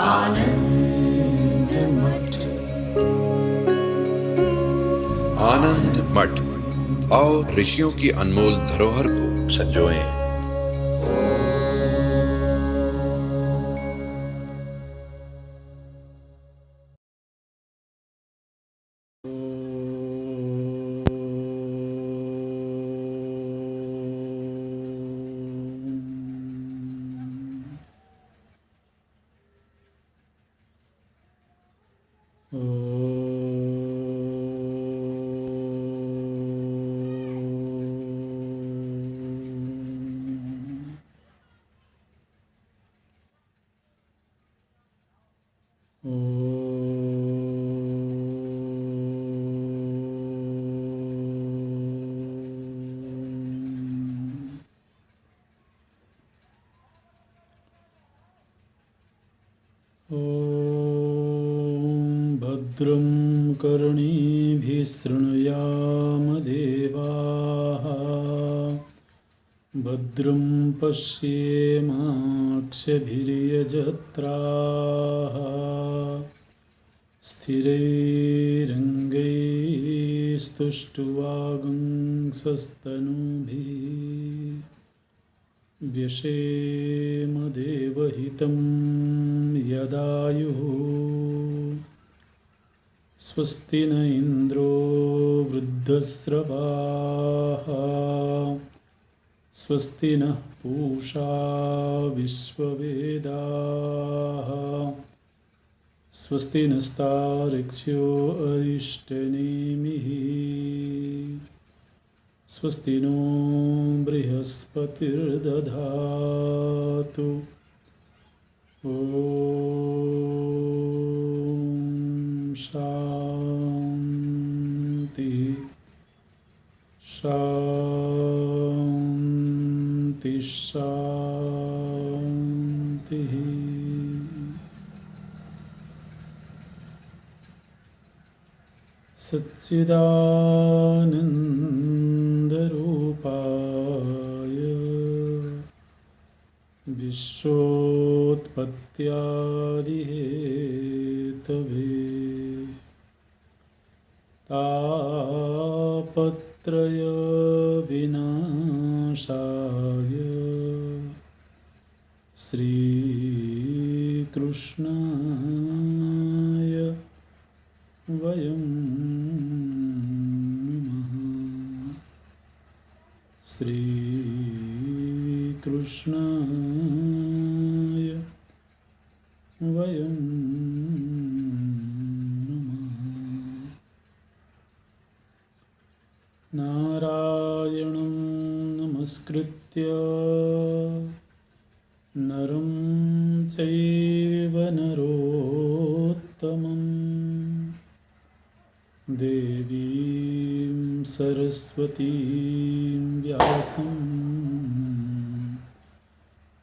आनंद मठ। आनंद मठ और ऋषियों की अनमोल धरोहर को संजोएं। भद्रं कर्णेभिः शृणुयाम देवाः, भद्रं पश्येमाक्षभिर्यजत्राः, स्थिरैरङ्गैस्तुष्ट्वागुंसस्तनूभिः व्यशेम देवहितं यदायुः। स्वस्ति न इन्द्रो वृद्धस्रवाः, स्वस्ति नः पूषा विश्ववेदाः, स्वस्ति नस्तार्क्ष्यो अरिष्टनेमिः, स्वस्ति नो बृहस्पतिर्दधातु। ॐ शान्ति शान्ति शान्तिः। सच्चिदानन्दरूपाय विश्वोत्पत्त्यादिहेतवे तापत्रयविनाशाय श्रीकृष्णाय वयं नमः। श्रीकृष्णाय वयं नमः। नारायणं नमस्कृत्य नरं चैव नरोत्तमं, देवीं सरस्वतीं व्यासं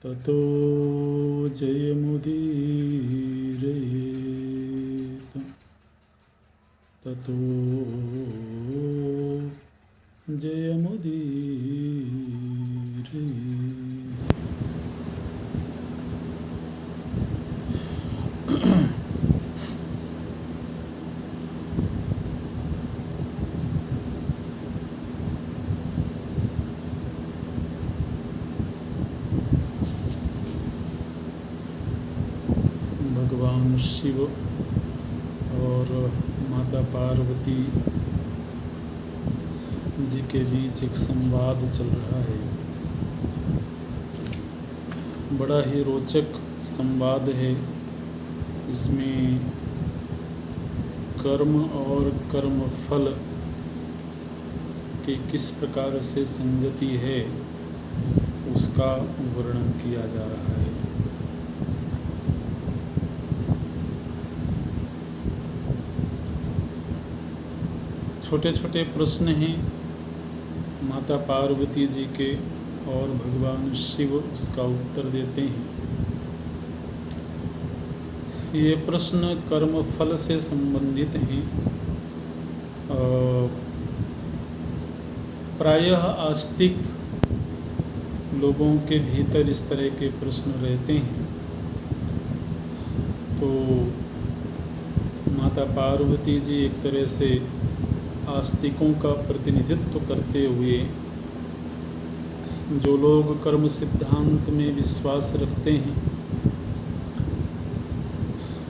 ततो जयमुदीरयेत्। ततो जयमुदीरयेत्। भगवान शिव और माता पार्वती जी के बीच एक संवाद चल रहा है। बड़ा ही रोचक संवाद है। इसमें कर्म और कर्मफल की किस प्रकार से संगति है उसका वर्णन किया जा रहा है। छोटे छोटे प्रश्न हैं माता पार्वती जी के और भगवान शिव उसका उत्तर देते हैं। ये प्रश्न कर्मफल से संबंधित हैं। प्रायः आस्तिक लोगों के भीतर इस तरह के प्रश्न रहते हैं। तो माता पार्वती जी एक तरह से आस्तिकों का प्रतिनिधित्व करते हुए जो लोग कर्म सिद्धांत में विश्वास रखते हैं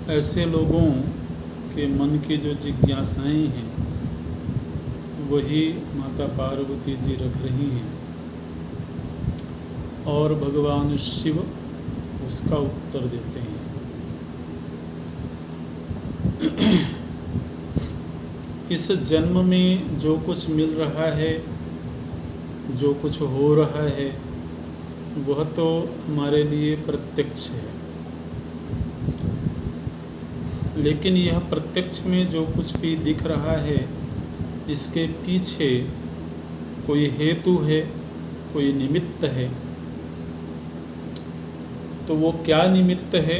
ऐसे लोगों के मन की जो जिज्ञासाएं हैं वही माता पार्वती जी रख रही हैं और भगवान शिव उसका उत्तर देते हैं। इस जन्म में जो कुछ मिल रहा है, जो कुछ हो रहा है, वह तो हमारे लिए प्रत्यक्ष है, लेकिन यह प्रत्यक्ष में जो कुछ भी दिख रहा है इसके पीछे कोई हेतु है, कोई निमित्त है। तो वो क्या निमित्त है,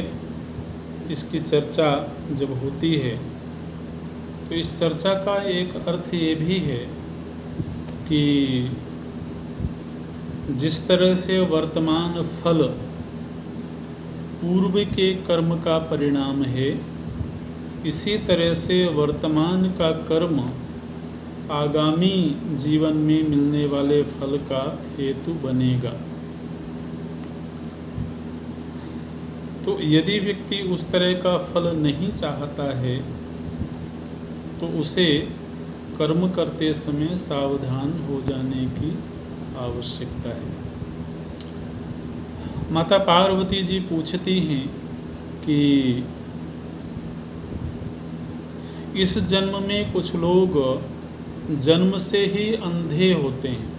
इसकी चर्चा जब होती है तो इस चर्चा का एक अर्थ ये भी है कि जिस तरह से वर्तमान फल पूर्व के कर्म का परिणाम है, इसी तरह से वर्तमान का कर्म आगामी जीवन में मिलने वाले फल का हेतु बनेगा। तो यदि व्यक्ति उस तरह का फल नहीं चाहता है तो उसे कर्म करते समय सावधान हो जाने की आवश्यकता है। माता पार्वती जी पूछती हैं कि इस जन्म में कुछ लोग जन्म से ही अंधे होते हैं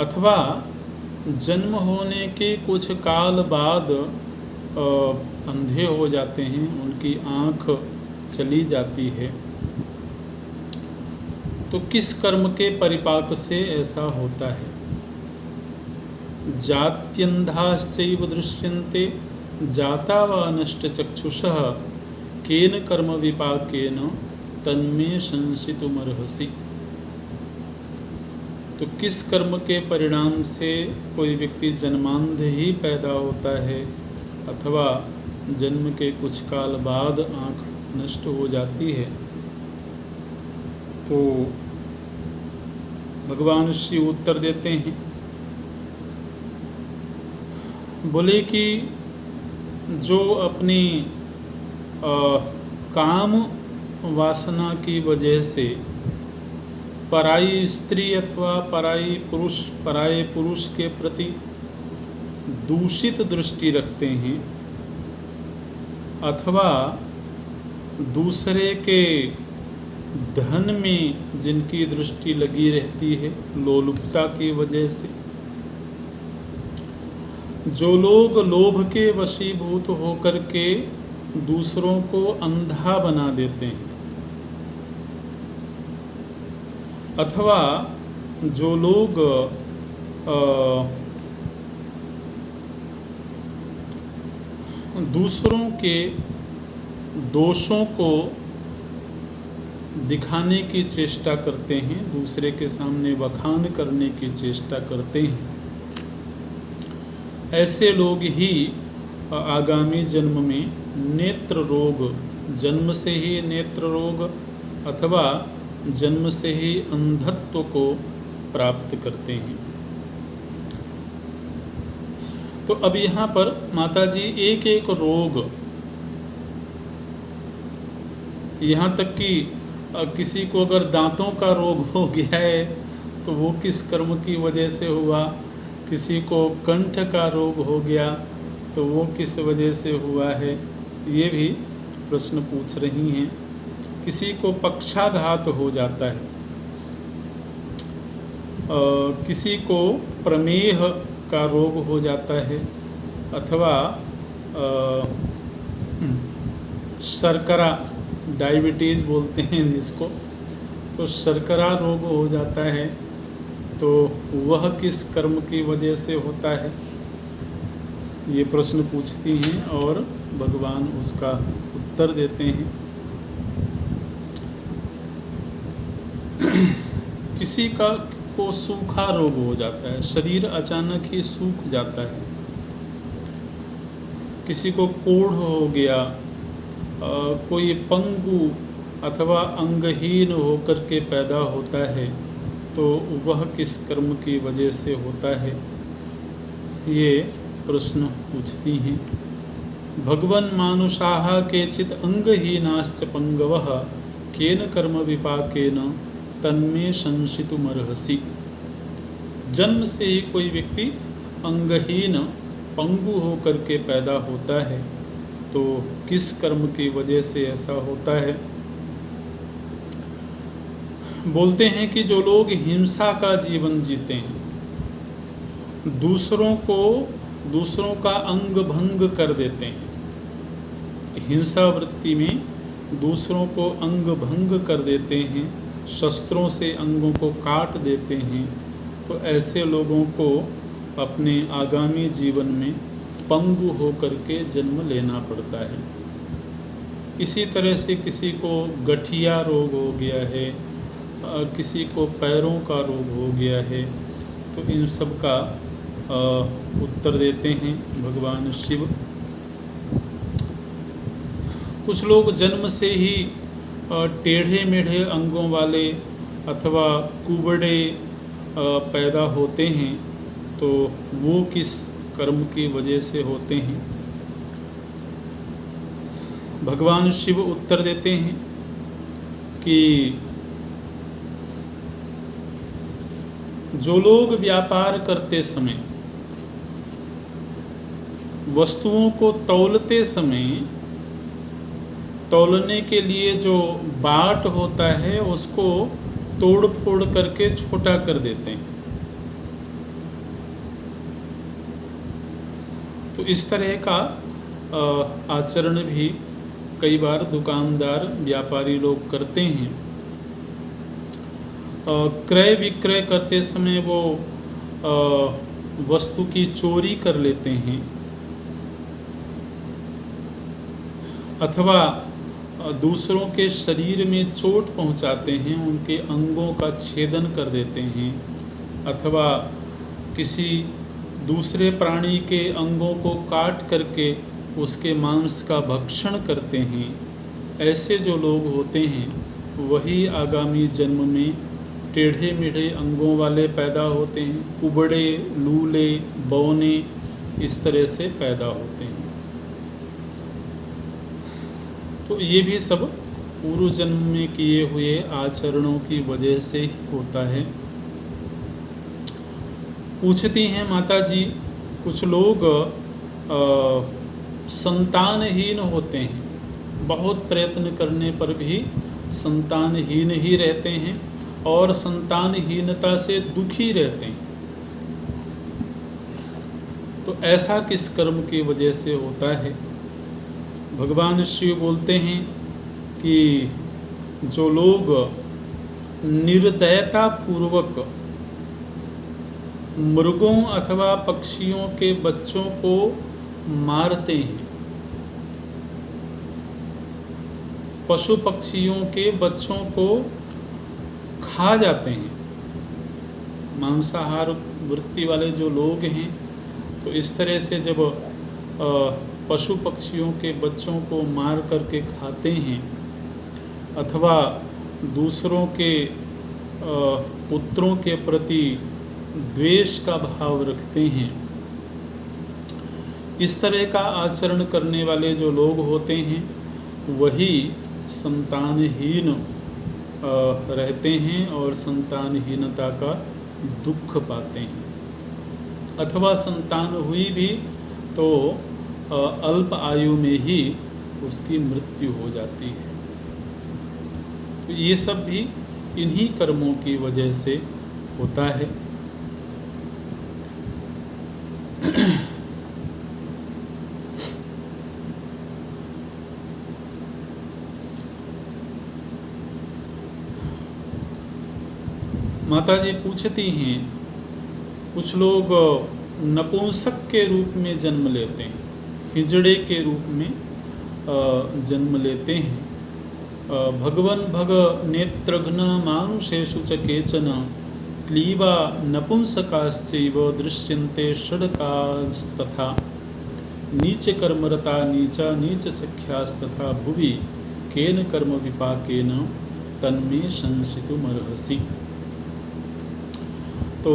अथवा जन्म होने के कुछ काल बाद अंधे हो जाते हैं, उनकी आँख चली जाती है। तो किस कर्म के परिपाक से ऐसा होता है? जात्यंधाश्चैव दृश्यन्ते जाता व नष्ट चक्षुषः केन कर्म विपाकेन तन्मे संशितुमर्हसि। तो किस कर्म के परिणाम से कोई व्यक्ति जन्मांध ही पैदा होता है अथवा जन्म के कुछ काल बाद आँख नष्ट हो जाती है? तो भगवान शिव उत्तर देते हैं, बोले कि जो अपनी काम वासना की वजह से पराई स्त्री अथवा पराये पुरुष के प्रति दूषित दृष्टि रखते हैं अथवा दूसरे के धन में जिनकी दृष्टि लगी रहती है लोलुपता की वजह से, जो लोग लोभ के वशीभूत होकर के दूसरों को अंधा बना देते हैं अथवा जो लोग दूसरों के दोषों को दिखाने की चेष्टा करते हैं, दूसरे के सामने बखान करने की चेष्टा करते हैं, ऐसे लोग ही आगामी जन्म में नेत्र रोग, जन्म से ही नेत्र रोग अथवा जन्म से ही अंधत्व को प्राप्त करते हैं। तो अब यहाँ पर माताजी एक एक रोग, यहाँ तक कि किसी को अगर दांतों का रोग हो गया है तो वो किस कर्म की वजह से हुआ, किसी को कंठ का रोग हो गया तो वो किस वजह से हुआ है, ये भी प्रश्न पूछ रही हैं। किसी को पक्षाघात हो जाता है, किसी को प्रमेह का रोग हो जाता है अथवा शर्करा, डायबिटीज़ बोलते हैं जिसको, तो शर्करा रोग हो जाता है, तो वह किस कर्म की वजह से होता है, ये प्रश्न पूछती हैं और भगवान उसका उत्तर देते हैं। किसी का को सूखा रोग हो जाता है, शरीर अचानक ही सूख जाता है, किसी को कोढ़ हो गया, कोई पंगु अथवा अंगहीन होकर के पैदा होता है, तो वह किस कर्म की वजह से होता है, ये प्रश्न पूछती हैं। भगवन् मानुषाः केचित् अंगहीनाश्च पंगवः केन कर्म विपाकेन तन्मे संशितुमर्हसि। जन्म से ही कोई व्यक्ति अंगहीन पंगु होकर के पैदा होता है, तो किस कर्म की वजह से ऐसा होता है। बोलते हैं कि जो लोग हिंसा का जीवन जीते हैं, दूसरों का अंग भंग कर देते हैं, हिंसा वृत्ति में दूसरों को अंग भंग कर देते हैं, शस्त्रों से अंगों को काट देते हैं, तो ऐसे लोगों को अपने आगामी जीवन में पंगु होकर के जन्म लेना पड़ता है। इसी तरह से किसी को गठिया रोग हो गया है, किसी को पैरों का रोग हो गया है, तो इन सब का उत्तर देते हैं भगवान शिव। कुछ लोग जन्म से ही टेढ़े मेढ़े अंगों वाले अथवा कुबड़े पैदा होते हैं, तो वो किस कर्म की वजह से होते हैं। भगवान शिव उत्तर देते हैं कि जो लोग व्यापार करते समय वस्तुओं को तौलते समय तौलने के लिए जो बाट होता है उसको तोड़ फोड़ करके छोटा कर देते हैं, तो इस तरह का आचरण भी कई बार दुकानदार व्यापारी लोग करते हैं। क्रय विक्रय करते समय वो वस्तु की चोरी कर लेते हैं, अथवा दूसरों के शरीर में चोट पहुंचाते हैं, उनके अंगों का छेदन कर देते हैं, अथवा किसी दूसरे प्राणी के अंगों को काट करके उसके मांस का भक्षण करते हैं। ऐसे जो लोग होते हैं वही आगामी जन्म में टेढ़े मेढ़े अंगों वाले पैदा होते हैं, कुबड़े, लूले, बौने इस तरह से पैदा होते हैं। तो ये भी सब पूर्व जन्म में किए हुए आचरणों की वजह से ही होता है। पूछती हैं माता जी, कुछ लोग संतानहीन होते हैं, बहुत प्रयत्न करने पर भी संतानहीन ही रहते हैं और संतानहीनता से दुखी रहते हैं, तो ऐसा किस कर्म की वजह से होता है। भगवान शिव बोलते हैं कि जो लोग निर्दयता पूर्वक मृगों अथवा पक्षियों के बच्चों को मारते हैं, पशु पक्षियों के बच्चों को खा जाते हैं, मांसाहार वृत्ति वाले जो लोग हैं, तो इस तरह से जब पशु पक्षियों के बच्चों को मार करके खाते हैं, अथवा दूसरों के पुत्रों के प्रति द्वेष का भाव रखते हैं, इस तरह का आचरण करने वाले जो लोग होते हैं वही संतानहीन रहते हैं और संतानहीनता का दुख पाते हैं, अथवा संतान हुई भी तो अल्प आयु में ही उसकी मृत्यु हो जाती है। तो ये सब भी इन्हीं कर्मों की वजह से होता है। माता जी पूछती हैं, कुछ लोग नपुंसक के रूप में जन्म लेते हैं, हिजड़े के रूप में जन्म लेते हैं। भगवन् भग नेत्रघ्न मानुषेषु च केचन क्लीबा नपुंसकाश्चैव दृश्यन्ते षड्कास्तथा नीच कर्मरता नीचा नीच सख्यास्तथा भुवि केन कर्म विपाकेन तन्मे संसितुमर्हसि। तो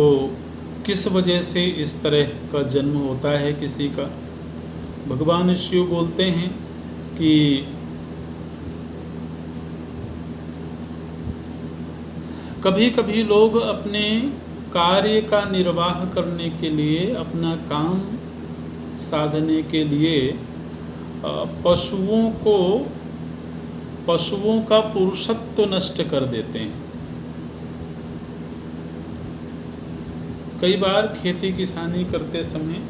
किस वजह से इस तरह का जन्म होता है किसी का? भगवान शिव बोलते हैं कि कभी कभी लोग अपने कार्य का निर्वाह करने के लिए, अपना काम साधने के लिए पशुओं का पुरुषत्व नष्ट कर देते हैं। कई बार खेती किसानी करते समय,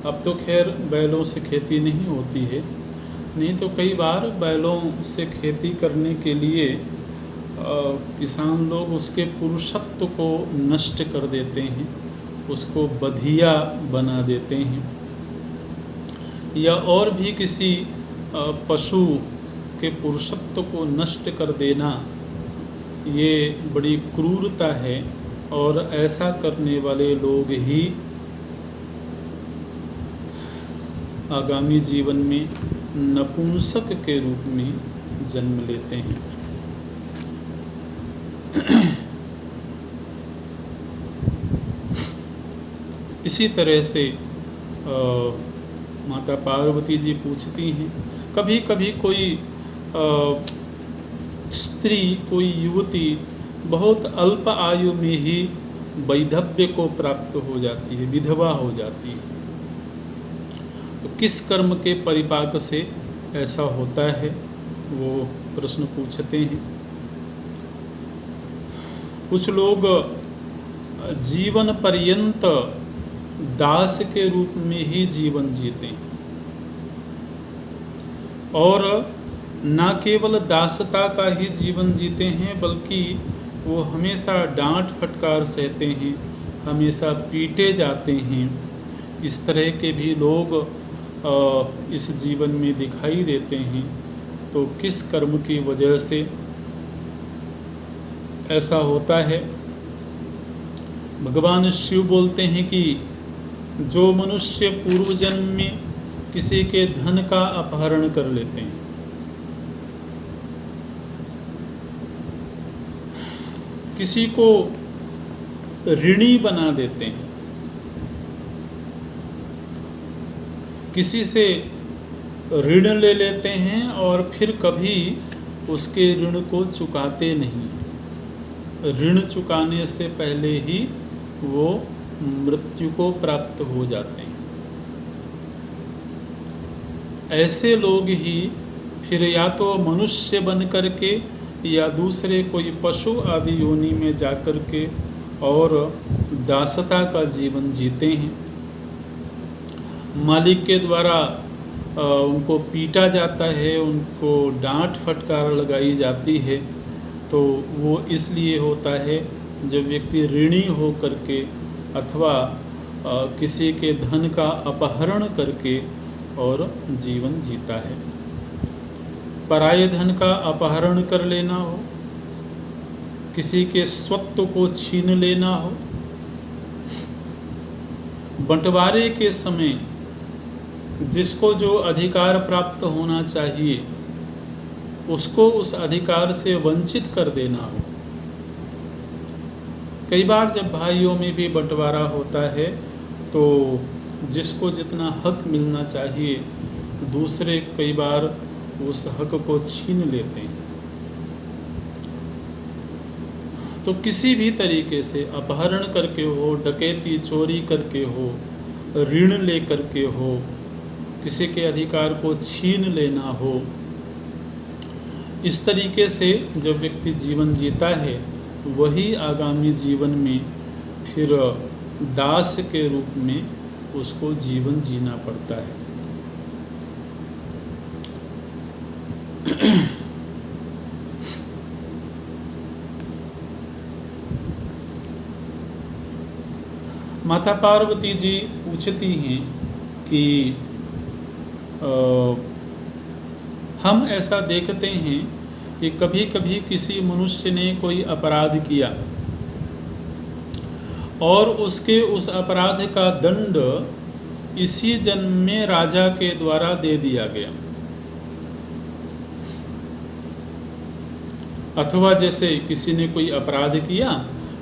अब तो खैर बैलों से खेती नहीं होती है, नहीं तो कई बार बैलों से खेती करने के लिए किसान लोग उसके पुरुषत्व को नष्ट कर देते हैं, उसको बधिया बना देते हैं, या और भी किसी पशु के पुरुषत्व को नष्ट कर देना, ये बड़ी क्रूरता है। और ऐसा करने वाले लोग ही आगामी जीवन में नपुंसक के रूप में जन्म लेते हैं। इसी तरह से माता पार्वती जी पूछती हैं, कभी कभी कोई स्त्री, कोई युवती बहुत अल्प आयु में ही वैधव्य को प्राप्त हो जाती है, विधवा हो जाती है। तो किस कर्म के परिपाक से ऐसा होता है, वो प्रश्न पूछते हैं। कुछ लोग जीवन पर्यंत दास के रूप में ही जीवन जीते हैं, और न केवल दासता का ही जीवन जीते हैं, बल्कि वो हमेशा डांट फटकार सहते हैं, हमेशा पीटे जाते हैं। इस तरह के भी लोग इस जीवन में दिखाई देते हैं। तो किस कर्म की वजह से ऐसा होता है? भगवान शिव बोलते हैं कि जो मनुष्य पूर्व जन्म में किसी के धन का अपहरण कर लेते हैं, किसी को ऋणी बना देते हैं, किसी से ऋण ले लेते हैं और फिर कभी उसके ऋण को चुकाते नहीं, ऋण चुकाने से पहले ही वो मृत्यु को प्राप्त हो जाते हैं, ऐसे लोग ही फिर या तो मनुष्य बन करके या दूसरे कोई पशु आदि योनि में जाकर के और दासता का जीवन जीते हैं। मालिक के द्वारा उनको पीटा जाता है, उनको डांट फटकार लगाई जाती है। तो वो इसलिए होता है जब व्यक्ति ऋणी हो करके अथवा किसी के धन का अपहरण करके और जीवन जीता है। पराये धन का अपहरण कर लेना हो, किसी के स्वत्व को छीन लेना हो, बंटवारे के समय जिसको जो अधिकार प्राप्त होना चाहिए उसको उस अधिकार से वंचित कर देना हो। कई बार जब भाइयों में भी बंटवारा होता है तो जिसको जितना हक मिलना चाहिए दूसरे कई बार उस हक को छीन लेते हैं। तो किसी भी तरीके से अपहरण करके हो, डकैती चोरी करके हो, ऋण ले करके हो, किसी के अधिकार को छीन लेना हो, इस तरीके से जब व्यक्ति जीवन जीता है वही आगामी जीवन में फिर दास के रूप में उसको जीवन जीना पड़ता है। माता पार्वती जी पूछती हैं कि हम ऐसा देखते हैं कि कभी कभी किसी मनुष्य ने कोई अपराध किया और उसके उस अपराध का दंड इसी जन्म में राजा के द्वारा दे दिया गया, अथवा जैसे किसी ने कोई अपराध किया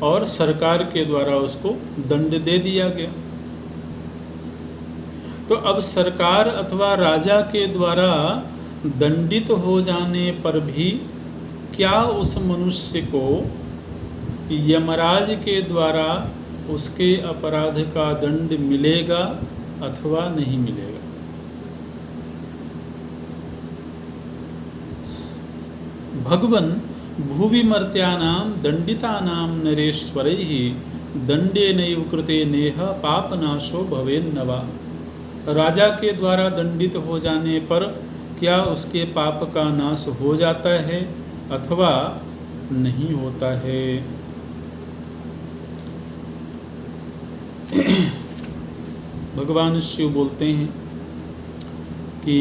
और सरकार के द्वारा उसको दंड दे दिया गया, तो अब सरकार अथवा राजा के द्वारा दंडित हो जाने पर भी क्या उस मनुष्य को यमराज के द्वारा उसके अपराध का दंड मिलेगा अथवा नहीं मिलेगा? भगवन् भुवि मर्त्यानां दंडितानां नरेश्वरैः दंडेनैव कृते नेह पापनाशो भवेन्न वा। राजा के द्वारा दंडित हो जाने पर क्या उसके पाप का नाश हो जाता है अथवा नहीं होता है? भगवान शिव बोलते हैं कि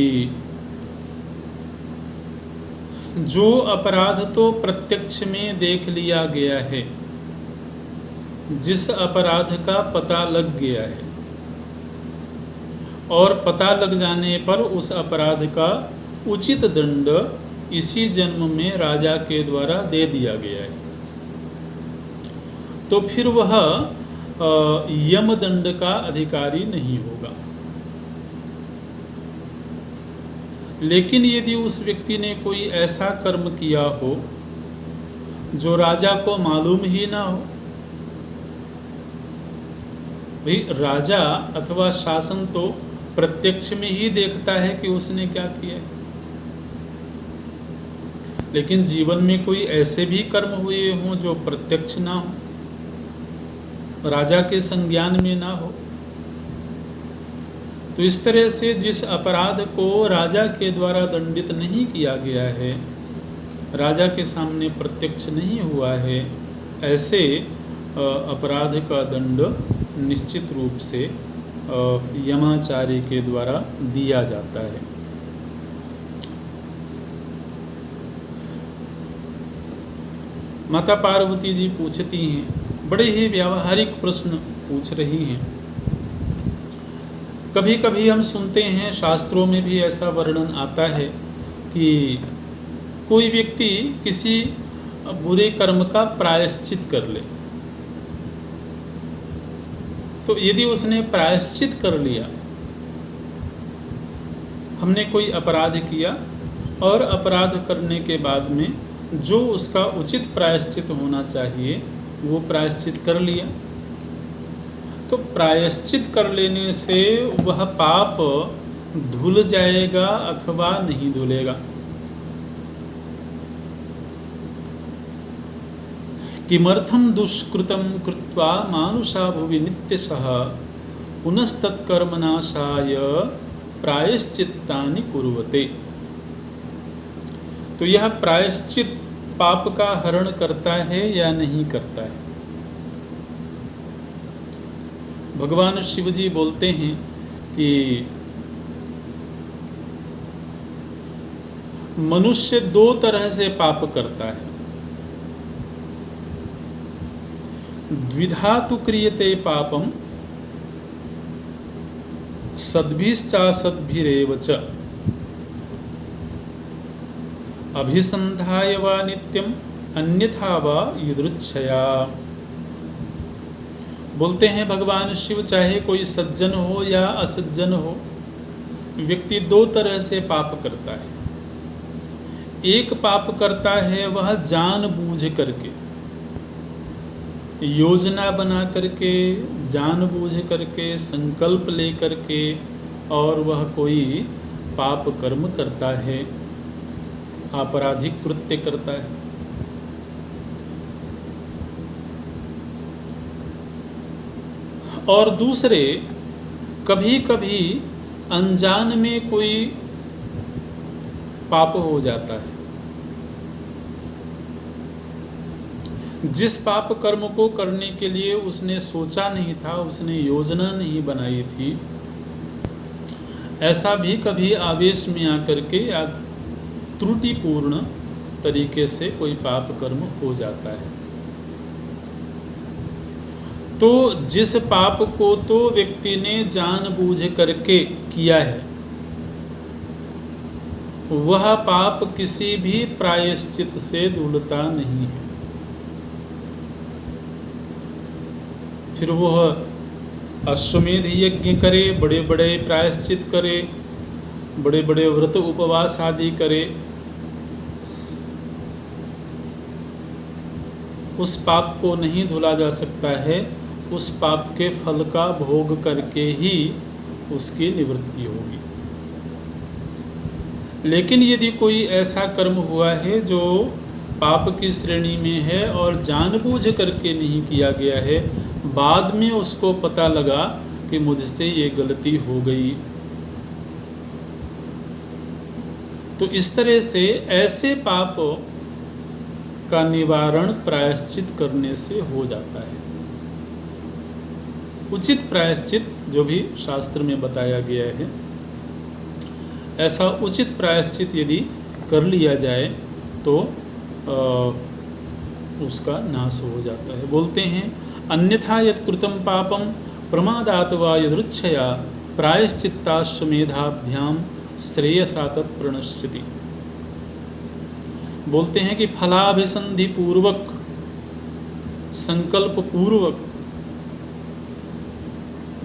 जो अपराध तो प्रत्यक्ष में देख लिया गया है, जिस अपराध का पता लग गया है और पता लग जाने पर उस अपराध का उचित दंड इसी जन्म में राजा के द्वारा दे दिया गया है, तो फिर वह यमदंड का अधिकारी नहीं होगा। लेकिन यदि उस व्यक्ति ने कोई ऐसा कर्म किया हो जो राजा को मालूम ही ना हो, भाई राजा अथवा शासन तो प्रत्यक्ष में ही देखता है कि उसने क्या किया है, लेकिन जीवन में कोई ऐसे भी कर्म हुए हों जो प्रत्यक्ष ना हो, राजा के संज्ञान में ना हो, तो इस तरह से जिस अपराध को राजा के द्वारा दंडित नहीं किया गया है, राजा के सामने प्रत्यक्ष नहीं हुआ है, ऐसे अपराध का दंड निश्चित रूप से यमाचार्य के द्वारा दिया जाता है। माता पार्वती जी पूछती हैं, बड़े ही व्यावहारिक प्रश्न पूछ रही हैं। कभी कभी हम सुनते हैं, शास्त्रों में भी ऐसा वर्णन आता है कि कोई व्यक्ति किसी बुरे कर्म का प्रायश्चित कर ले, तो यदि उसने प्रायश्चित कर लिया, हमने कोई अपराध किया और अपराध करने के बाद में जो उसका उचित प्रायश्चित होना चाहिए वो प्रायश्चित कर लिया, तो प्रायश्चित कर लेने से वह पाप धुल जाएगा अथवा नहीं धुलेगा? किमर्थम दुष्कृतम कृत्वा मानुषा भुवि नित्यशः पुनस्तत्कर्मनाशाय प्रायश्चित्तानि कुर्वते। तो यह प्रायश्चित पाप का हरण करता है या नहीं करता है? भगवान शिव जी बोलते हैं कि मनुष्य दो तरह से पाप करता है। द्विधा तु क्रियते पापम सद्भिश्चासद्भिरेव च अभिसंधाय वा नित्यम अन्यथा वा युदृच्छया। बोलते हैं भगवान शिव, चाहे कोई सज्जन हो या असज्जन हो, व्यक्ति दो तरह से पाप करता है। एक पाप करता है वह जानबूझ करके, योजना बना करके, जानबूझ करके, संकल्प ले करके, और वह कोई पाप कर्म करता है, आपराधिक कृत्य करता है। और दूसरे, कभी कभी अनजान में कोई पाप हो जाता है। जिस पाप कर्म को करने के लिए उसने सोचा नहीं था, उसने योजना नहीं बनाई थी, ऐसा भी कभी आवेश में आकर के या त्रुटिपूर्ण तरीके से कोई पाप कर्म हो जाता है। तो जिस पाप को तो व्यक्ति ने जानबूझ करके किया है, वह पाप किसी भी प्रायश्चित से धुलता नहीं है। फिर वह अश्वमेध यज्ञ करे, बड़े बड़े प्रायश्चित करे, बड़े बड़े व्रत उपवास आदि करे, उस पाप को नहीं धुला जा सकता है। उस पाप के फल का भोग करके ही उसकी निवृत्ति होगी। लेकिन यदि कोई ऐसा कर्म हुआ है जो पाप की श्रेणी में है और जानबूझ करके नहीं किया गया है, बाद में उसको पता लगा कि मुझसे ये गलती हो गई, तो इस तरह से ऐसे पाप का निवारण प्रायश्चित करने से हो जाता है। उचित प्रायश्चित जो भी शास्त्र में बताया गया है, ऐसा उचित प्रायश्चित यदि कर लिया जाए तो उसका नाश हो जाता है। बोलते हैं अन्यथा यत्कृतं पापं प्रमादात् वा यदृच्छया प्रायश्चित्ताश्वमेधाभ्याम श्रेयसा तत्प्रणश्यति। बोलते हैं कि फलाभिसंधि पूर्वक, संकल्प पूर्वक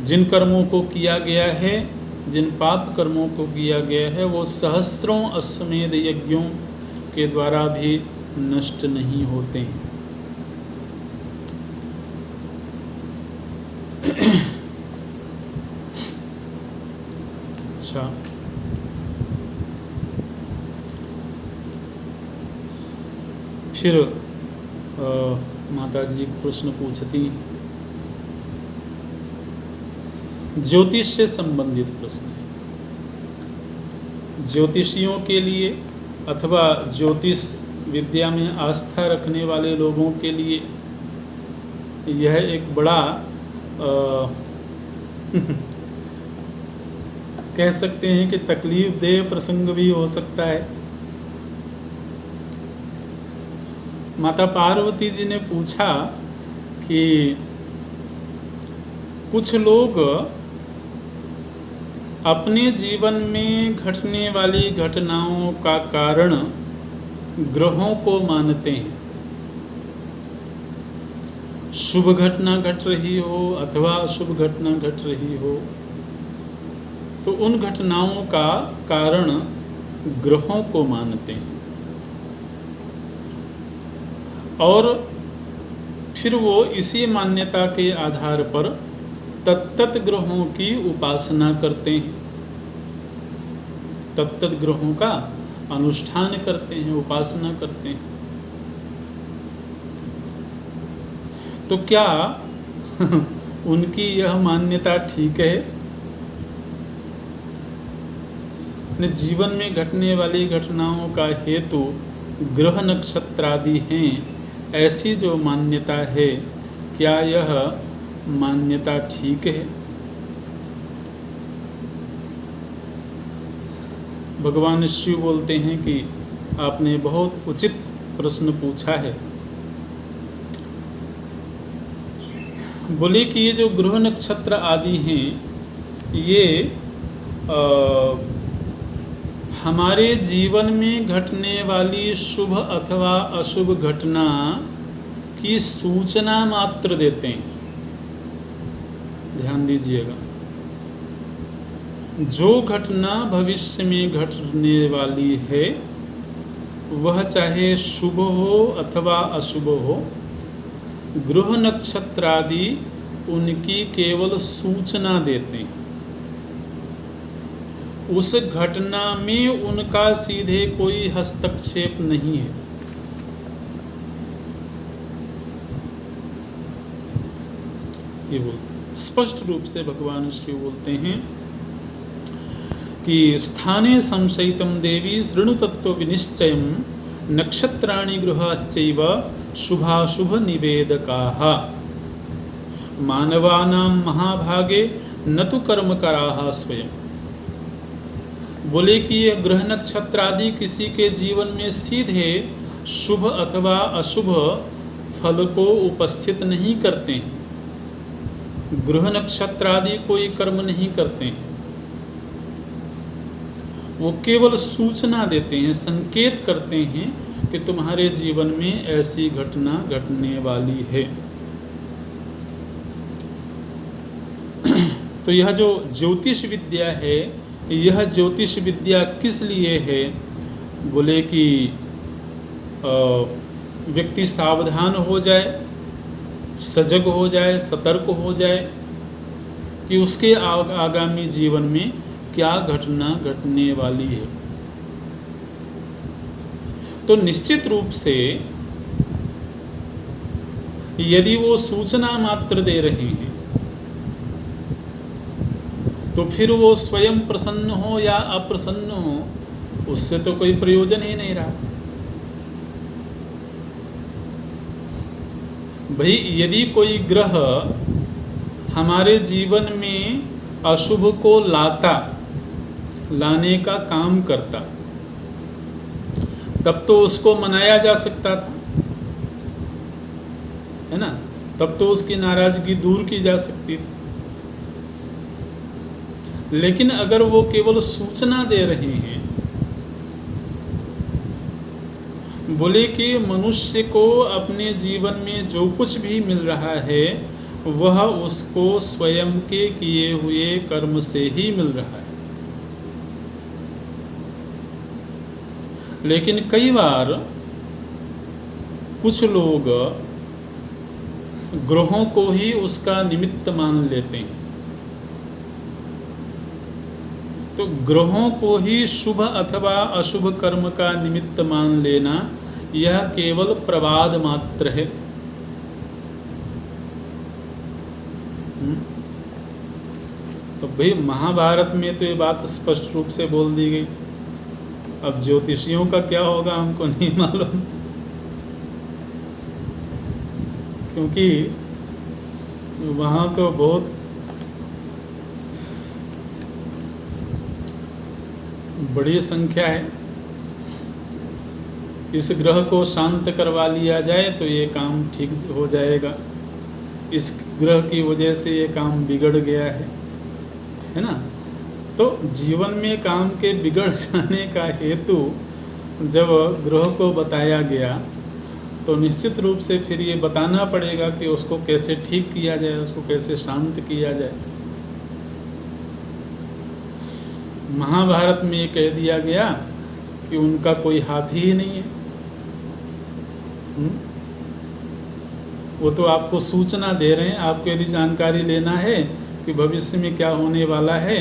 जिन कर्मों को किया गया है, जिन पाप कर्मों को किया गया है, वो सहस्रों अश्वमेध यज्ञों के द्वारा भी नष्ट नहीं होते हैं। अच्छा, फिर माता जी प्रश्न पूछती, ज्योतिष से संबंधित प्रश्न है। ज्योतिषियों के लिए अथवा ज्योतिष विद्या में आस्था रखने वाले लोगों के लिए यह एक बड़ा कह सकते हैं कि तकलीफ देह प्रसंग भी हो सकता है। माता पार्वती जी ने पूछा कि कुछ लोग अपने जीवन में घटने वाली घटनाओं का कारण ग्रहों को मानते हैं। शुभ घटना घट रही हो अथवा अशुभ घटना घट रही हो, तो उन घटनाओं का कारण ग्रहों को मानते हैं और फिर वो इसी मान्यता के आधार पर तत्त ग्रहों की उपासना करते हैं, तत्त ग्रहों का अनुष्ठान करते हैं, उपासना करते हैं। तो क्या उनकी यह मान्यता ठीक है? जीवन में घटने वाली घटनाओं का हेतु ग्रह नक्षत्र आदि हैं, ऐसी जो मान्यता है, क्या यह मान्यता ठीक है? भगवान शिव बोलते हैं कि आपने बहुत उचित प्रश्न पूछा है। बोले कि ये जो ग्रह नक्षत्र आदि हैं, ये हमारे जीवन में घटने वाली शुभ अथवा अशुभ घटना की सूचना मात्र देते हैं। ध्यान दीजिएगा, जो घटना भविष्य में घटने वाली है वह चाहे शुभ हो अथवा अशुभ हो, ग्रह नक्षत्र आदि उनकी केवल सूचना देते हैं। उस घटना में उनका सीधे कोई हस्तक्षेप नहीं है। ये बोलते हैं, स्पष्ट रूप से भगवान शिव बोलते हैं कि स्थाने संशयितम देवी शृणु तत्व विनिश्चयम नक्षत्राणि गृहाश्चैव शुभाशुभ निवेदकाः मानवानां महाभागे न तु कर्मकराः स्वयं। बोले कि यह ग्रह नक्षत्र आदि किसी के जीवन में सीधे शुभ अथवा अशुभ फल को उपस्थित नहीं करते हैं, ग्रह नक्षत्र आदि कोई कर्म नहीं करते हैं, वो केवल सूचना देते हैं, संकेत करते हैं कि तुम्हारे जीवन में ऐसी घटना घटने वाली है। तो यह जो ज्योतिष विद्या है, यह ज्योतिष विद्या किस लिए है? बोले कि व्यक्ति सावधान हो जाए, सजग हो जाए, सतर्क हो जाए कि उसके आगामी जीवन में क्या घटना घटने वाली है। तो निश्चित रूप से यदि वो सूचना मात्र दे रहे हैं तो फिर वो स्वयं प्रसन्न हो या अप्रसन्न हो, उससे तो कोई प्रयोजन ही नहीं रहा। भाई यदि कोई ग्रह हमारे जीवन में अशुभ को लाने का काम करता, तब तो उसको मनाया जा सकता था, है ना? तब तो उसकी नाराजगी दूर की जा सकती थी। लेकिन अगर वो केवल सूचना दे रहे हैं, बोले कि मनुष्य को अपने जीवन में जो कुछ भी मिल रहा है वह उसको स्वयं के किए हुए कर्म से ही मिल रहा है। लेकिन कई बार कुछ लोग ग्रहों को ही उसका निमित्त मान लेते हैं। तो ग्रहों को ही शुभ अथवा अशुभ कर्म का निमित्त मान लेना यह केवल प्रवाद मात्र है। तो भाई महाभारत में तो ये बात स्पष्ट रूप से बोल दी गई। अब ज्योतिषियों का क्या होगा हमको नहीं मालूम, क्योंकि वहाँ तो बहुत बड़ी संख्या है। इस ग्रह को शांत करवा लिया जाए तो ये काम ठीक हो जाएगा, इस ग्रह की वजह से ये काम बिगड़ गया है ना? तो जीवन में काम के बिगड़ जाने का हेतु जब ग्रह को बताया गया तो निश्चित रूप से फिर ये बताना पड़ेगा कि उसको कैसे ठीक किया जाए, उसको कैसे शांत किया जाए। महाभारत में ये कह दिया गया कि उनका कोई हाथ ही नहीं है। वो तो आपको सूचना दे रहे हैं। आपको यदि जानकारी लेना है कि भविष्य में क्या होने वाला है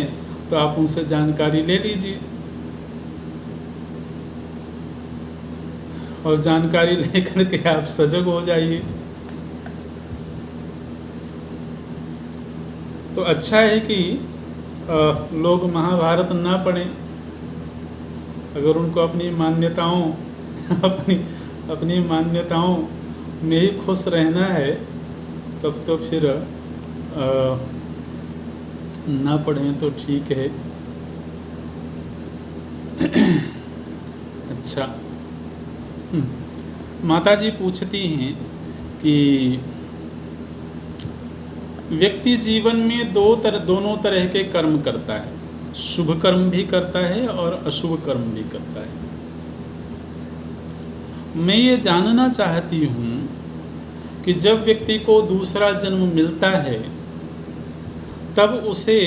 तो आप उनसे जानकारी ले लीजिए, और जानकारी लेकर के आप सजग हो जाइए। तो अच्छा है कि लोग महाभारत ना पढ़ें। अगर उनको अपनी मान्यताओं अपनी मान्यताओं में ही खुश रहना है तब तो फिर ना पढ़ें तो ठीक है। अच्छा, माता जी पूछती हैं कि व्यक्ति जीवन में दोनों तरह के कर्म करता है, शुभ कर्म भी करता है और अशुभ कर्म भी करता है। मैं ये जानना चाहती हूँ कि जब व्यक्ति को दूसरा जन्म मिलता है तब उसे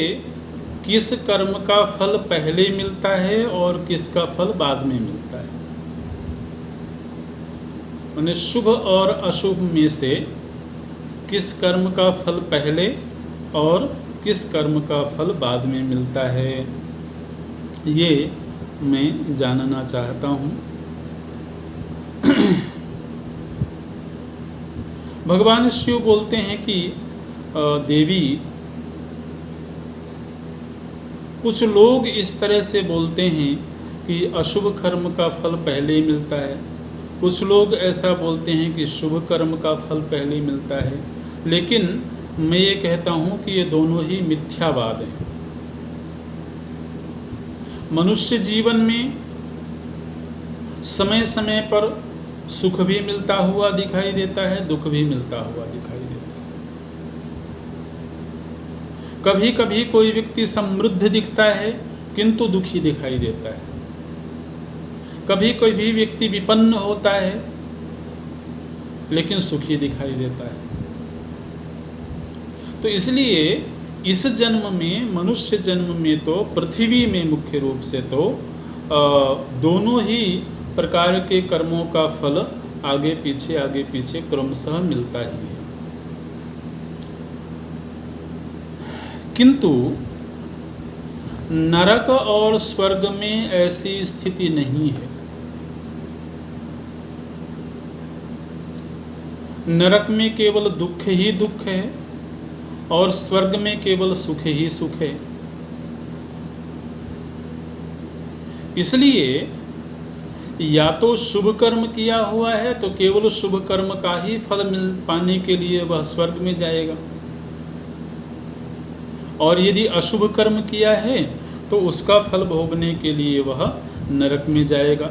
किस कर्म का फल पहले मिलता है और किसका फल बाद में मिलता है। माने शुभ और अशुभ में से किस कर्म का फल पहले और किस कर्म का फल बाद में मिलता है, ये मैं जानना चाहता हूँ। भगवान शिव बोलते हैं कि देवी, कुछ लोग इस तरह से बोलते हैं कि अशुभ कर्म का फल पहले मिलता है, कुछ लोग ऐसा बोलते हैं कि शुभ कर्म का फल पहले मिलता है। लेकिन मैं ये कहता हूँ कि ये दोनों ही मिथ्यावाद हैं। मनुष्य जीवन में समय समय पर सुख भी मिलता हुआ दिखाई देता है, दुख भी मिलता हुआ दिखाई देता है। कभी कभी कोई व्यक्ति समृद्ध दिखता है किंतु दुखी दिखाई देता है, कभी कोई भी व्यक्ति विपन्न होता है लेकिन सुखी दिखाई देता है। तो इसलिए इस जन्म में, मनुष्य जन्म में तो पृथ्वी में मुख्य रूप से तो दोनों ही प्रकार के कर्मों का फल आगे पीछे क्रमशः मिलता ही है। किंतु नरक और स्वर्ग में ऐसी स्थिति नहीं है। नरक में केवल दुख ही दुख है और स्वर्ग में केवल सुख ही सुख है। इसलिए या तो शुभ कर्म किया हुआ है तो केवल शुभ कर्म का ही फल पाने के लिए वह स्वर्ग में जाएगा, और यदि अशुभ कर्म किया है तो उसका फल भोगने के लिए वह नरक में जाएगा।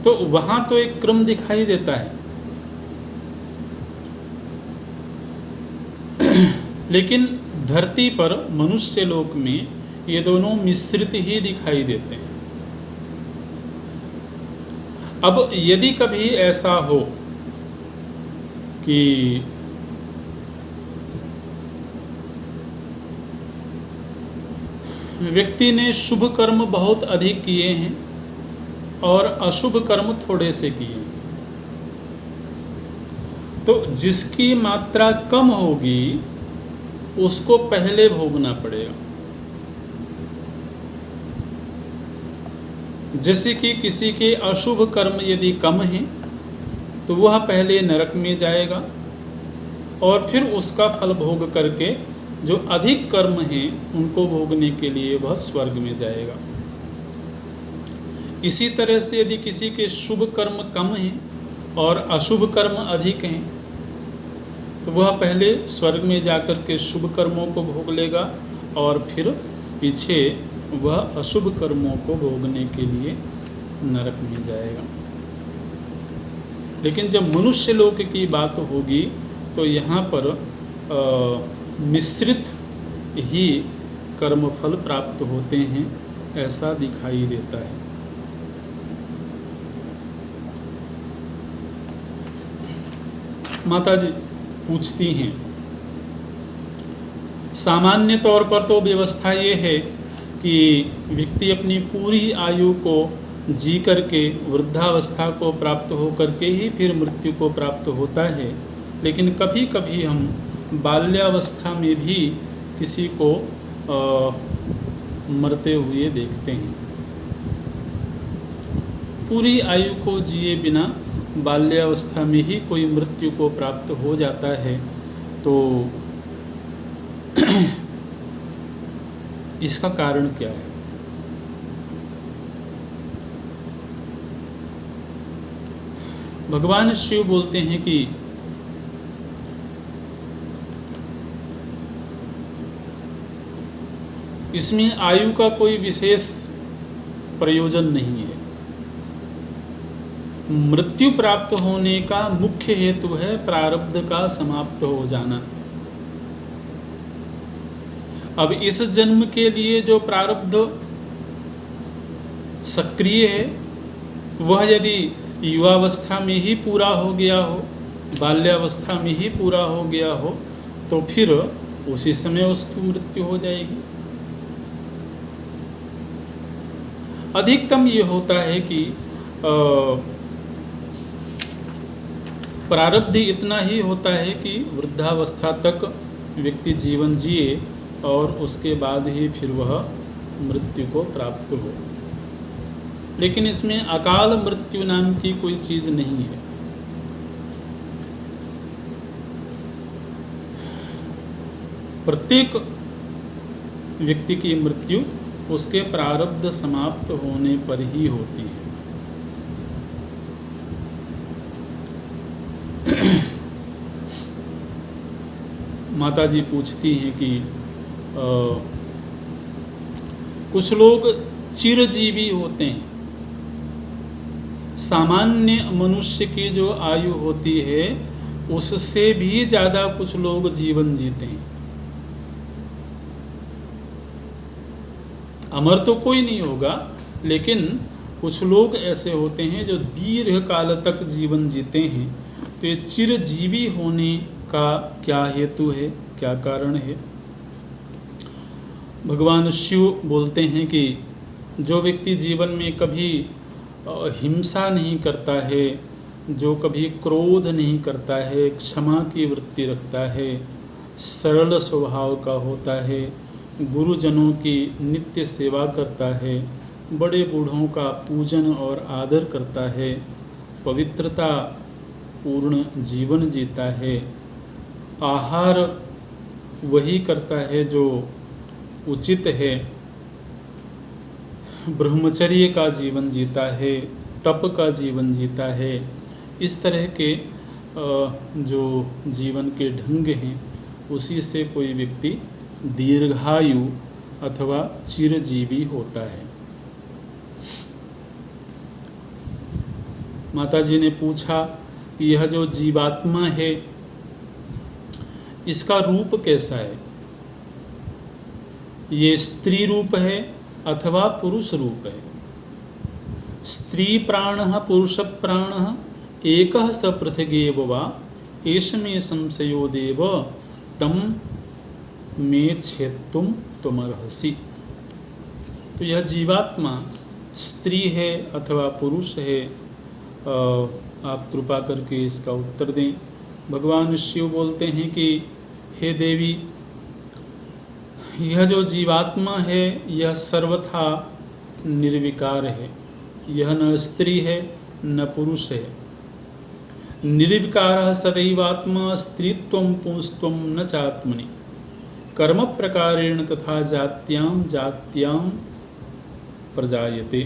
तो वहां तो एक क्रम दिखाई देता है। लेकिन धरती पर, मनुष्य लोक में ये दोनों मिश्रित ही दिखाई देते हैं। अब यदि कभी ऐसा हो कि व्यक्ति ने शुभ कर्म बहुत अधिक किए हैं और अशुभ कर्म थोड़े से किए हैं, तो जिसकी मात्रा कम होगी उसको पहले भोगना पड़ेगा। जैसे कि किसी के अशुभ कर्म यदि कम हैं तो वह पहले नरक में जाएगा और फिर उसका फल भोग करके जो अधिक कर्म हैं उनको भोगने के लिए वह स्वर्ग में जाएगा। इसी तरह से यदि किसी के शुभ कर्म कम हैं और अशुभ कर्म अधिक हैं तो वह पहले स्वर्ग में जाकर के शुभ कर्मों को भोग लेगा और फिर पीछे वह अशुभ कर्मों को भोगने के लिए नरक में जाएगा। लेकिन जब मनुष्य लोक की बात होगी तो यहाँ पर मिश्रित ही कर्मफल प्राप्त होते हैं, ऐसा दिखाई देता है। माता जी पूछती हैं, सामान्य तौर पर तो व्यवस्था ये है कि व्यक्ति अपनी पूरी आयु को जी करके वृद्धावस्था को प्राप्त हो करके ही फिर मृत्यु को प्राप्त होता है, लेकिन कभी कभी हम बाल्यावस्था में भी किसी को मरते हुए देखते हैं। पूरी आयु को जिए बिना बाल्यावस्था में ही कोई मृत्यु को प्राप्त हो जाता है, तो इसका कारण क्या है? भगवान शिव बोलते हैं कि इसमें आयु का कोई विशेष प्रयोजन नहीं है। मृत्यु प्राप्त होने का मुख्य हेतु है प्रारब्ध का समाप्त हो जाना। अब इस जन्म के लिए जो प्रारब्ध सक्रिय है वह यदि युवावस्था में ही पूरा हो गया हो, बाल्यावस्था में ही पूरा हो गया हो, तो फिर उसी समय उसकी मृत्यु हो जाएगी। अधिकतम ये होता है कि प्रारब्ध इतना ही होता है कि वृद्धावस्था तक व्यक्ति जीवन जिए और उसके बाद ही फिर वह मृत्यु को प्राप्त हो। लेकिन इसमें अकाल मृत्यु नाम की कोई चीज़ नहीं है। प्रत्येक व्यक्ति की मृत्यु उसके प्रारब्ध समाप्त होने पर ही होती है। माता जी पूछती हैं कि कुछ लोग चिरजीवी होते हैं। सामान्य मनुष्य की जो आयु होती है उससे भी ज़्यादा कुछ लोग जीवन जीते हैं। अमर तो कोई नहीं होगा, लेकिन कुछ लोग ऐसे होते हैं जो दीर्घ काल तक जीवन जीते हैं। तो ये चिरजीवी होने का क्या हेतु है, क्या कारण है? भगवान शिव बोलते हैं कि जो व्यक्ति जीवन में कभी हिंसा नहीं करता है, जो कभी क्रोध नहीं करता है, क्षमा की वृत्ति रखता है, सरल स्वभाव का होता है, गुरुजनों की नित्य सेवा करता है, बड़े बूढ़ों का पूजन और आदर करता है, पवित्रता पूर्ण जीवन जीता है, आहार वही करता है जो उचित है, ब्रह्मचर्य का जीवन जीता है, तप का जीवन जीता है, इस तरह के जो जीवन के ढंग हैं उसी से कोई व्यक्ति दीर्घायु अथवा चिरजीवी होता है। माताजी ने पूछा कि यह जो जीवात्मा है इसका रूप कैसा है? ये स्त्री रूप है अथवा पुरुष रूप है? स्त्री प्राणः पुरुष प्राणः एकः स पृथगेव वा एष मे संशयो देव तम मे छेत्तुम त्वमर्हसि। तो यह जीवात्मा स्त्री है अथवा पुरुष है, आप कृपा करके इसका उत्तर दें। भगवान शिव बोलते हैं कि हे देवी, यह जो जीवात्मा है यह सर्वथा निर्विकार है, यह न स्त्री है न पुरुष है। निर्विकारः सदैवात्मा स्त्रीत्वं पुंस्त्वं न चात्मनि कर्म प्रकारेण तथा जात्यां प्रजायते।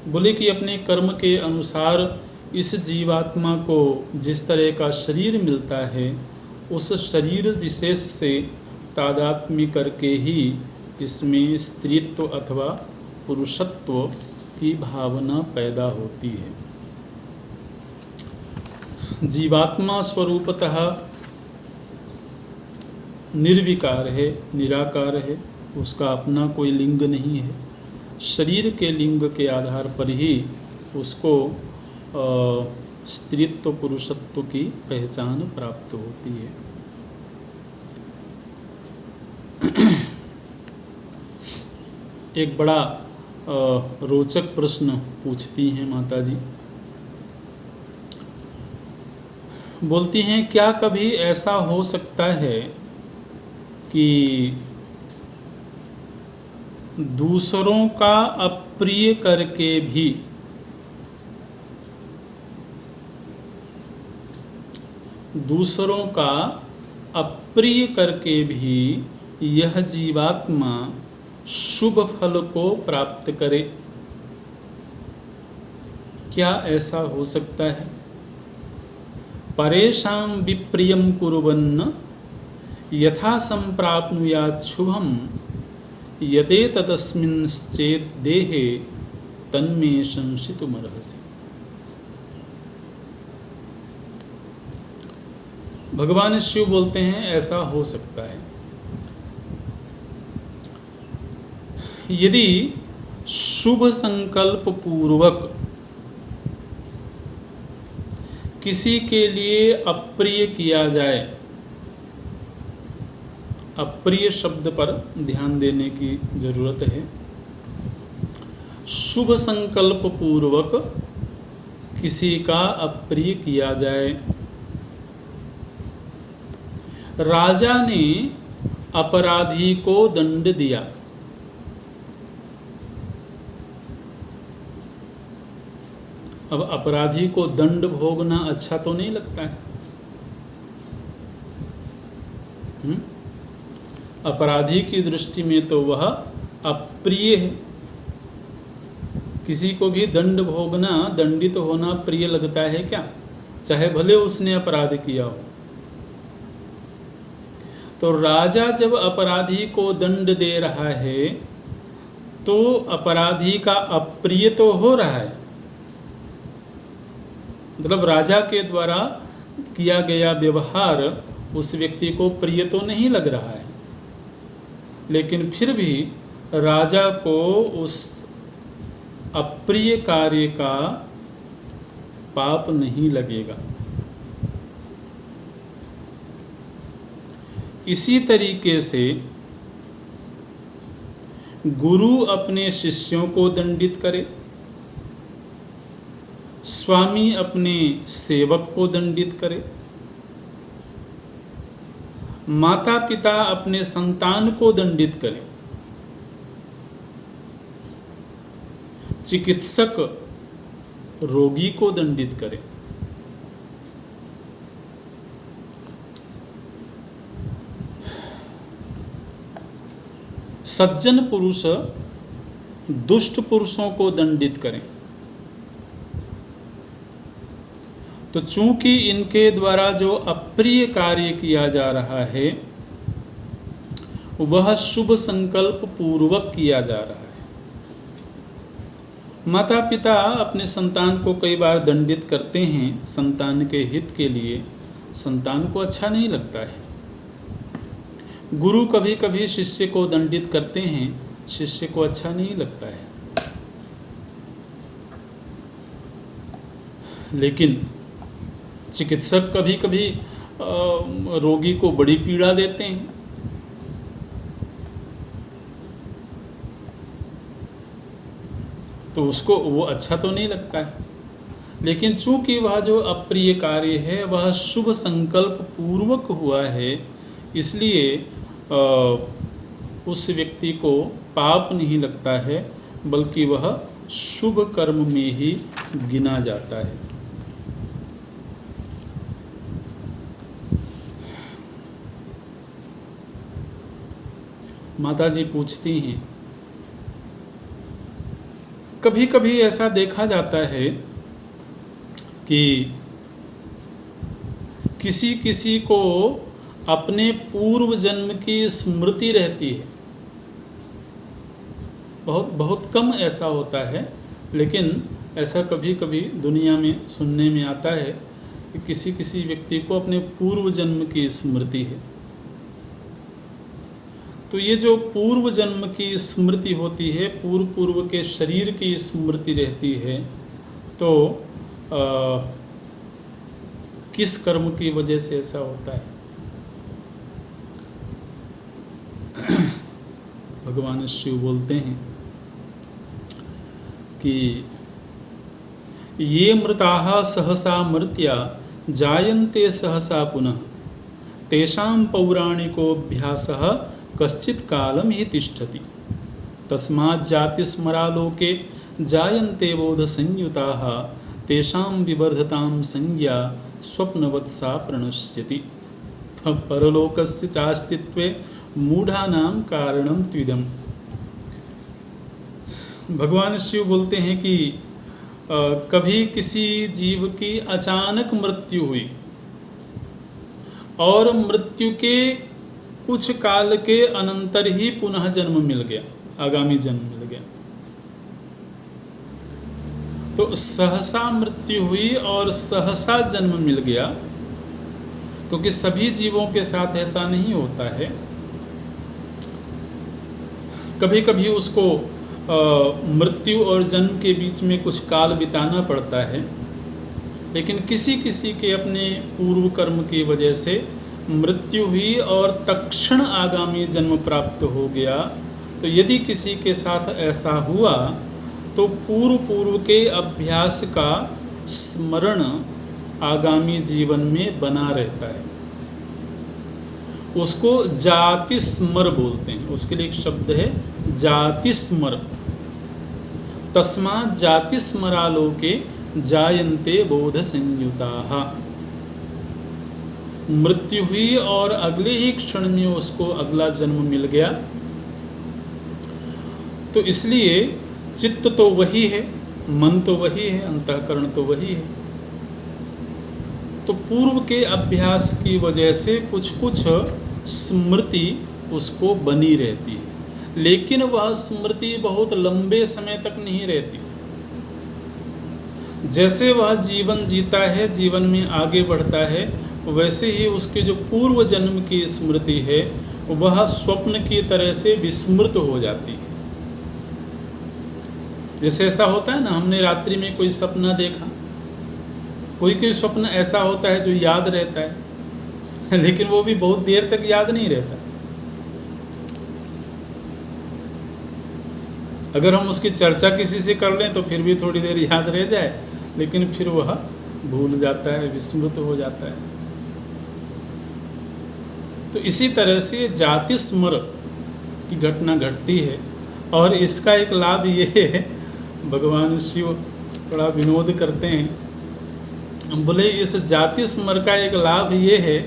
बोले कि अपने कर्म के अनुसार इस जीवात्मा को जिस तरह का शरीर मिलता है उस शरीर विशेष से तादात्म्य करके ही इसमें स्त्रीत्व अथवा पुरुषत्व की भावना पैदा होती है। जीवात्मा स्वरूपतः निर्विकार है, निराकार है, उसका अपना कोई लिंग नहीं है। शरीर के लिंग के आधार पर ही उसको स्त्रीत्व पुरुषत्व की पहचान प्राप्त होती है। एक बड़ा रोचक प्रश्न पूछती हैं माताजी। बोलती हैं, क्या कभी ऐसा हो सकता है कि दूसरों का अप्रिय करके भी दूसरों का अप्रिय करके भी यह जीवात्मा शुभ फल को प्राप्त करे? क्या ऐसा हो सकता है? परेषां विप्रियं कुर्वन्न यथा संप्राप्नुयात् शुभम यदेतदस्मिंश्चेत् देहे तन्मे संशितुमर्हसि। भगवान शिव बोलते हैं ऐसा हो सकता है यदि शुभ संकल्प पूर्वक किसी के लिए अप्रिय किया जाए। अप्रिय शब्द पर ध्यान देने की जरूरत है। शुभ संकल्प पूर्वक किसी का अप्रिय किया जाए। राजा ने अपराधी को दंड दिया। अब अपराधी को दंड भोगना अच्छा तो नहीं लगता है। अपराधी की दृष्टि में तो वह अप्रिय है। किसी को भी दंड भोगना, दंडित होना प्रिय लगता है क्या? चाहे भले उसने अपराध किया हो। तो राजा जब अपराधी को दंड दे रहा है तो अपराधी का अप्रिय तो हो रहा है। मतलब राजा के द्वारा किया गया व्यवहार उस व्यक्ति को प्रिय तो नहीं लग रहा है, लेकिन फिर भी राजा को उस अप्रिय कार्य का पाप नहीं लगेगा। इसी तरीके से गुरु अपने शिष्यों को दंडित करे, स्वामी अपने सेवक को दंडित करे, माता पिता अपने संतान को दंडित करे, चिकित्सक रोगी को दंडित करे। सज्जन पुरुष दुष्ट पुरुषों को दंडित करें। तो चूंकि इनके द्वारा जो अप्रिय कार्य किया जा रहा है वह शुभ संकल्प पूर्वक किया जा रहा है। माता पिता अपने संतान को कई बार दंडित करते हैं संतान के हित के लिए, संतान को अच्छा नहीं लगता है। गुरु कभी कभी शिष्य को दंडित करते हैं, शिष्य को अच्छा नहीं लगता है। लेकिन चिकित्सक कभी कभी रोगी को बड़ी पीड़ा देते हैं। तो उसको वो अच्छा तो नहीं लगता है। लेकिन चूंकि वह जो अप्रिय कार्य है वह शुभ संकल्प पूर्वक हुआ है, इसलिए उस व्यक्ति को पाप नहीं लगता है, बल्कि वह शुभ कर्म में ही गिना जाता है। माता जी पूछती हैं, कभी कभी ऐसा देखा जाता है कि किसी किसी को अपने पूर्व जन्म की स्मृति रहती है। बहुत बहुत कम ऐसा होता है, लेकिन ऐसा कभी कभी दुनिया में सुनने में आता है कि किसी किसी व्यक्ति को अपने पूर्व जन्म की स्मृति है। तो ये जो पूर्व जन्म की स्मृति होती है, पूर्व के शरीर की स्मृति रहती है, तो किस कर्म की वजह से ऐसा होता है? भगवान शिव बोलते हैं कि ये मृताः सहसा मर्त्या जायन्ते सहसा पुनः तेषां पौराणिकोऽभ्यासः कश्चित् कालं हि तिष्ठति तस्मात् जातिस्मरालोके जायन्ते बोध संयुताः तेषां विवर्धतां संज्ञा स्वप्नवत्सा प्रणश्यति परलोकस्य चास्तित्वे मूढ़ानां कारणं त्विदम्। भगवान शिव बोलते हैं कि कभी किसी जीव की अचानक मृत्यु हुई और मृत्यु के कुछ काल के अनंतर ही पुनः जन्म मिल गया, आगामी जन्म मिल गया। तो सहसा मृत्यु हुई और सहसा जन्म मिल गया, क्योंकि सभी जीवों के साथ ऐसा नहीं होता है। कभी कभी उसको मृत्यु और जन्म के बीच में कुछ काल बिताना पड़ता है, लेकिन किसी किसी के अपने पूर्व कर्म की वजह से मृत्यु हुई और तत्क्षण आगामी जन्म प्राप्त हो गया। तो यदि किसी के साथ ऐसा हुआ तो पूर्व के अभ्यास का स्मरण आगामी जीवन में बना रहता है। उसको जाति स्मर बोलते हैं, उसके लिए एक शब्द है जाति स्मर। तस्मात् जाति स्मरालोके जायन्ते बोध संयुताः। मृत्यु हुई और अगले ही क्षण में उसको अगला जन्म मिल गया। तो इसलिए चित्त तो वही है, मन तो वही है, अंतःकरण तो वही है। तो पूर्व के अभ्यास की वजह से कुछ कुछ स्मृति उसको बनी रहती है, लेकिन वह स्मृति बहुत लंबे समय तक नहीं रहती। जैसे वह जीवन जीता है, जीवन में आगे बढ़ता है, वैसे ही उसके जो पूर्व जन्म की स्मृति है वह स्वप्न की तरह से विस्मृत हो जाती है। जैसे ऐसा होता है ना, हमने रात्रि में कोई सपना देखा, कोई कोई स्वप्न ऐसा होता है जो याद रहता है लेकिन वो भी बहुत देर तक याद नहीं रहता। अगर हम उसकी चर्चा किसी से कर लें तो फिर भी थोड़ी देर याद रह जाए, लेकिन फिर वह भूल जाता है, विस्मृत हो जाता है। तो इसी तरह से जाति स्मर की घटना घटती है। और इसका एक लाभ ये है, भगवान शिव थोड़ा विनोद करते हैं, बोले इस जाति स्मर का एक लाभ ये है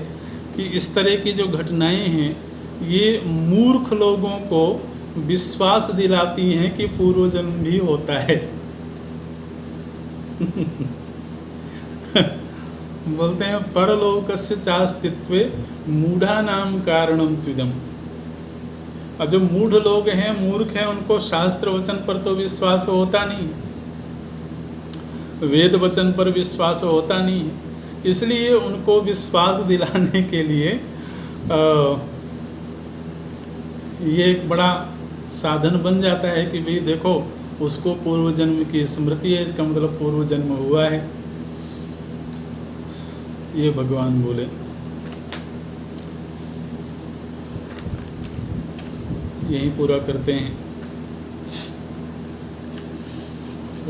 कि इस तरह की जो घटनाएं हैं ये मूर्ख लोगों को विश्वास दिलाती हैं कि पूर्व जन्म भी होता है बोलते हैं परलोकस्य चास्तित्वे मूढ़ा नाम कारणम त्विदम। और जो मूढ़ लोग हैं, मूर्ख हैं, उनको शास्त्र वचन पर तो विश्वास होता नहीं है, वेद वचन पर विश्वास होता नहीं है। इसलिए उनको विश्वास दिलाने के लिए ये एक बड़ा साधन बन जाता है कि भाई देखो, उसको पूर्व जन्म की स्मृति है, इसका मतलब पूर्व जन्म हुआ है। ये भगवान बोले। यही पूरा करते हैं।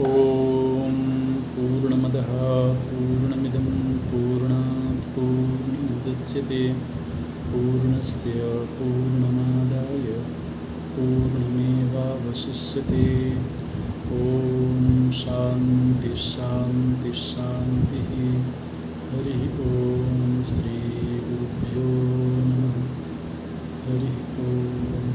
ओम पूर्णमदः पूर्णमिदं पूर्णात् पूर्णमुदच्यते पूर्णस्य पूर्णमादाय पूर्णमेवावशिष्यते। ओम शांति शांति शांति। हरि ओम श्री गुरुभ्यो नमः। हरि ओम।